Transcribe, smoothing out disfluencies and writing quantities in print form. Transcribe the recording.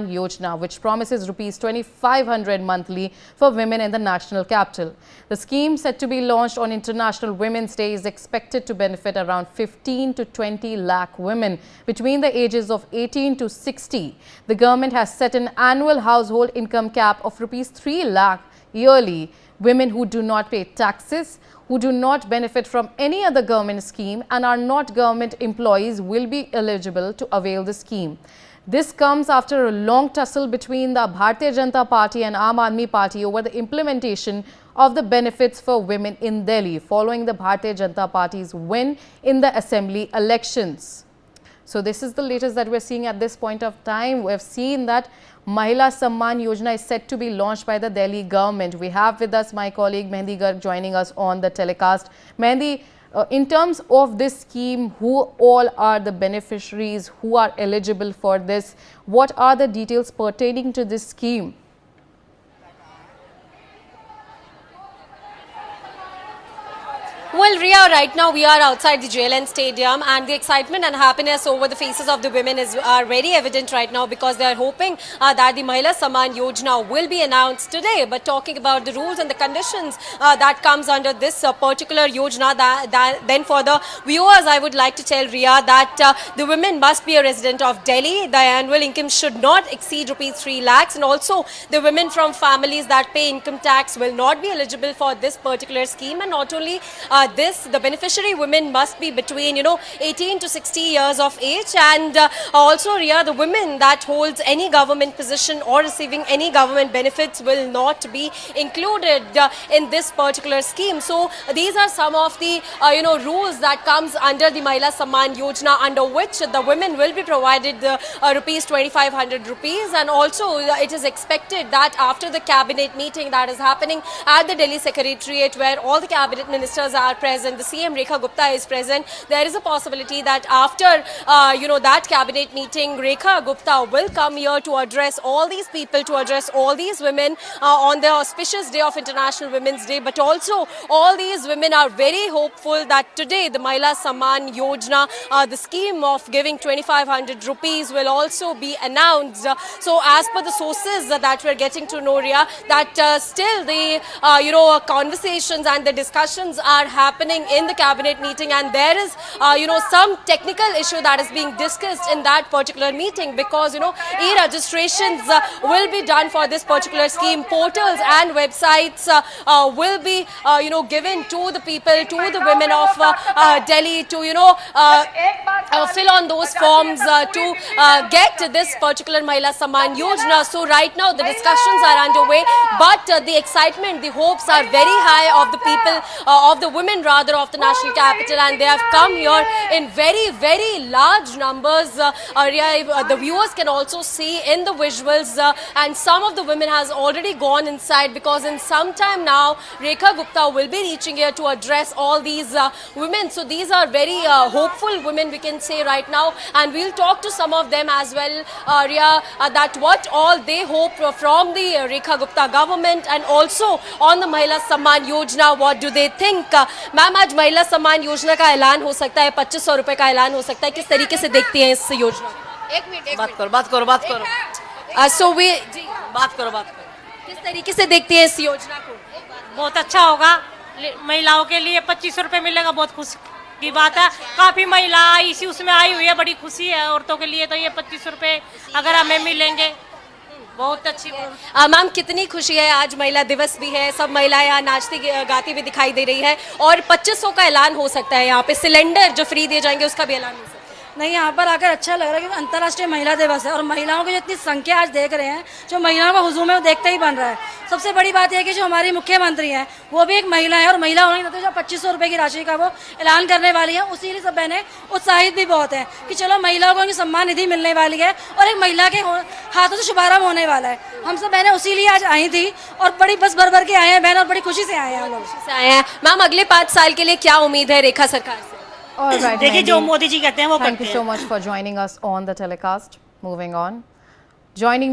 Yojana, which promises rupees 2,500 monthly for women in the national capital. The scheme, set to be launched on International Women's Day, is expected to benefit around 15 to 20 lakh women between the ages of 18 to 60. The government has set an annual household income cap of rupees 3 lakh yearly. Women who do not pay taxes, who do not benefit from any other government scheme and are not government employees will be eligible to avail the scheme. This comes after a long tussle between the Bharatiya Janata Party and Aam Aadmi Party over the implementation of the benefits for women in Delhi following the Bharatiya Janata Party's win in the assembly elections. So this is the latest that we're seeing at this point of time. We've seen that Mahila Samman Yojana is set to be launched by the Delhi government. We have with us my colleague Mehndi Garg joining us on the telecast. Mehndi, in terms of this scheme, who all are the beneficiaries, who are eligible for this? What are the details pertaining to this scheme? Well, Ria, right now we are outside the JLN Stadium and the excitement and happiness over the faces of the women are very evident right now because they are hoping that the Mahila Samman Yojana will be announced today. But talking about the rules and the conditions that comes under this particular Yojana, then for the viewers, I would like to tell Ria that the women must be a resident of Delhi. The annual income should not exceed rupees 3 lakhs, and also the women from families that pay income tax will not be eligible for this particular scheme. And not only the beneficiary women must be between 18 to 60 years of age, and also Ria, the women that holds any government position or receiving any government benefits will not be included in this particular scheme. So these are some of the rules that comes under the Mahila Samman Yojana, under which the women will be provided the rupees 2,500 rupees, and also it is expected that after the cabinet meeting that is happening at the Delhi Secretariat, where all the cabinet ministers are present, the CM Rekha Gupta is present, there is a possibility that after that cabinet meeting, Rekha Gupta will come here to address all these people, to address all these women on the auspicious day of International Women's Day. But also all these women are very hopeful that today the Mahila Samman Yojana, the scheme of giving 2,500 rupees will also be announced. So as per the sources that we're getting to know, Ria, that still the conversations and the discussions are happening in the cabinet meeting, and there is some technical issue that is being discussed in that particular meeting, because e-registrations will be done for this particular scheme. Portals and websites will be given to the people, to the women of Delhi to fill on those forms to get this particular Mahila Samman Yojana. So right now the discussions are underway, but the excitement, the hopes are very high of the people, of the women rather, of the national capital, and they have come here in very, very large numbers. The viewers can also see in the visuals, and some of the women has already gone inside, because in some time now Rekha Gupta will be reaching here to address all these women. So these are very hopeful women, we can say right now, and we'll talk to some of them as well, Ria, that what all they hope from the Rekha Gupta government, and also on the Mahila Samman Yojana, what do they think. Ma'am, आज महिला सम्मान योजना का ऐलान हो सकता है, 2500 रुपए का ऐलान हो सकता है, किस तरीके से देखती हैं इस योजना को? एक मिनट बात करो किस तरीके से देखती हैं इस योजना को? बहुत अच्छा होगा, महिलाओं के लिए 2500 रुपए मिलेगा, बहुत खुशी की बात है। काफी महिला इसी उसमें आई हुई है, बड़ी खुशी है औरतों के लिए, तो ये 2500 रुपए अगर हमें मिलेंगे बहुत अच्छी। मैम, कितनी खुशी है, आज महिला दिवस भी है, सब महिलाएं यहाँ नाचती गाती भी दिखाई दे रही है, और 2500 का ऐलान हो सकता है, यहाँ पे सिलेंडर जो फ्री दिए जाएंगे उसका भी ऐलान हो सकता है। नहीं, यहाँ पर आकर अच्छा लग रहा है, क्योंकि अंतर्राष्ट्रीय महिला दिवस है और महिलाओं की जो इतनी संख्या आज देख रहे हैं, जो महिलाओं का हुजूम है वो देखते ही बन रहा है। सबसे बड़ी बात यह है कि जो हमारी मुख्यमंत्री हैं वो भी एक महिला है, और महिला होने के नाते जो 2500 रुपये की राशि का वो ऐलान करने वाली है, उसी लिए सब बहनें उत्साहित भी बहुत हैं कि चलो महिलाओं को उनकी सम्मान निधि मिलने वाली है और एक महिला के हाथों से शुभारंभ होने वाला है। हम सब बहनें उसी लिए आज आई थी और बड़ी बस भर भर के आए हैं बहन, और बड़ी खुशी से आए हैं हम लोग। मैम, अगले 5 साल के लिए क्या उम्मीद है रेखा सरकार से? All right, देखिए जो मोदी जी कहते हैं वो करते हैं। Thank you so much for joining us on the telecast. Moving on. Joining